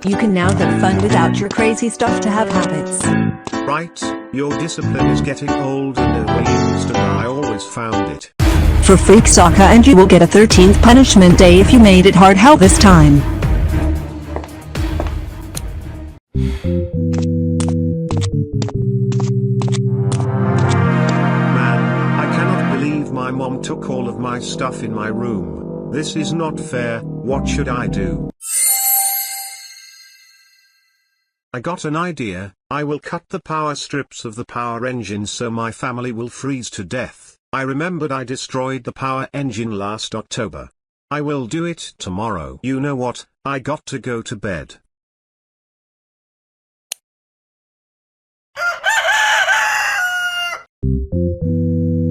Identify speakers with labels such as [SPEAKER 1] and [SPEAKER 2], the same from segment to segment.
[SPEAKER 1] You can now have fun without your crazy stuff to have habits.
[SPEAKER 2] Right, your discipline is getting old and overused and I always found it.
[SPEAKER 1] For Freak Soccer, and you will get a 13th punishment day if you made it hard. How this time?
[SPEAKER 2] Man, I cannot believe my mom took all of my stuff in my room. This is not fair. What should I do? I got an idea. I will cut the power strips of the power engine so my family will freeze to death. I remembered I destroyed the power engine last October. I will do it tomorrow. You know what? I got to go to bed.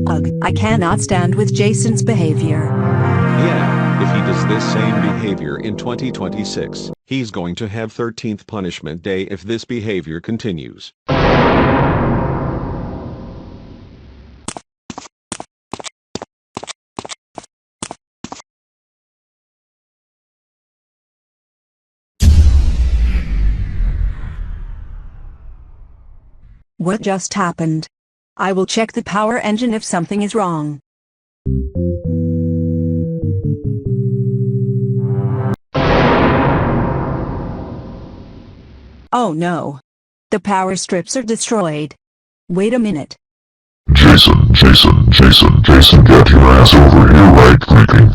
[SPEAKER 1] Ugh, I cannot stand with Jason's behavior.
[SPEAKER 3] Yeah, if he does this same behavior in 2026, he's going to have 13th punishment day if this behavior continues.
[SPEAKER 1] What just happened? I will check the power engine if something is wrong. Oh no. The power strips are destroyed. Wait a minute.
[SPEAKER 4] Jason, get your ass over here right freaking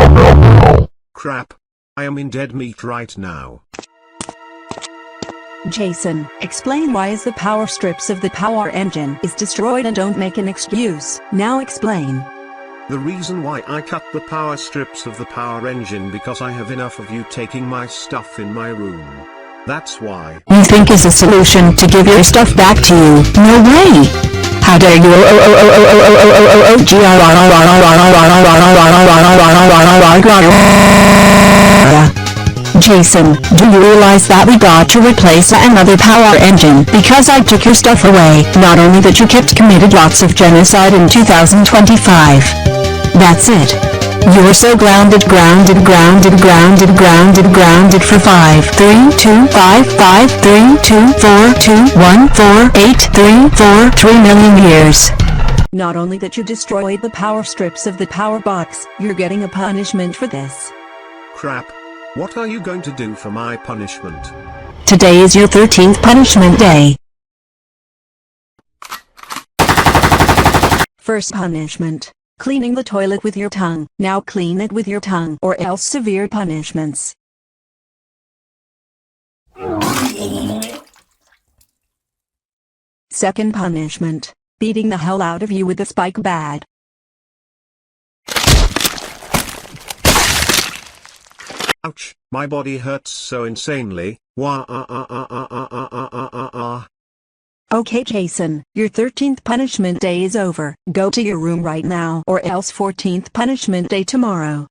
[SPEAKER 4] now.
[SPEAKER 2] Crap. I am in dead meat right now.
[SPEAKER 1] Jason, explain why is the power strips of the power engine is destroyed, and don't make an excuse. Now explain.
[SPEAKER 2] The reason why I cut the power strips of the power engine because I have enough of you taking my stuff in my room. That's why.
[SPEAKER 1] You think is a solution to give your stuff back to you? No way! How dare you! Jason, do you realize that we got to replace another power engine because I took your stuff away? Not only that, you kept committed lots of genocide in 2025. That's it. You're so grounded for 5, 3, 2, 5, 5, 3, 2, 4, 2, 1, 4, 8, 3, 4, 3 million years. Not only that you destroyed the power strips of the power box, you're getting a punishment for this.
[SPEAKER 2] Crap. What are you going to do for my punishment?
[SPEAKER 1] Today is your 13th punishment day. First punishment. Cleaning the toilet with your tongue. Now clean it with your tongue or else severe punishments. Second punishment. Beating the hell out of you with a spike bat.
[SPEAKER 2] Ouch, my body hurts so insanely.
[SPEAKER 1] Okay Jason, your 13th punishment day is over. Go to your room right now or else 14th punishment day tomorrow.